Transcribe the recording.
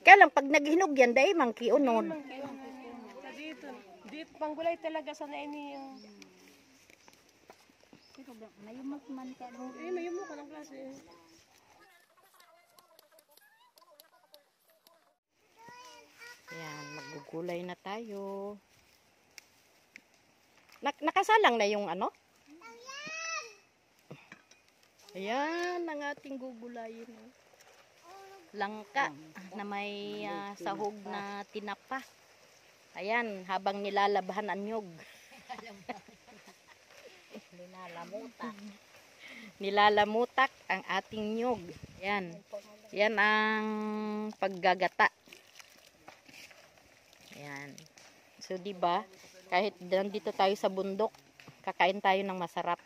Kaya lang, pag naghinog yan, dahil mangkiunod. Dito, panggulay talaga sa naini yung... Mayumok man ka. Mayumok ka ng klase. Ayan, magugulay na tayo. Nakasalang na yung ano? Ayan, ang ating gugulayin. Langka na may sahog na tinapa. Ayan, habang nilalabahan ang nyog. Nilalamutak ang ating nyog. Ayan. Yan ang paggagata. Ayan. So, diba, kahit nandito tayo sa bundok, kakain tayo ng masarap.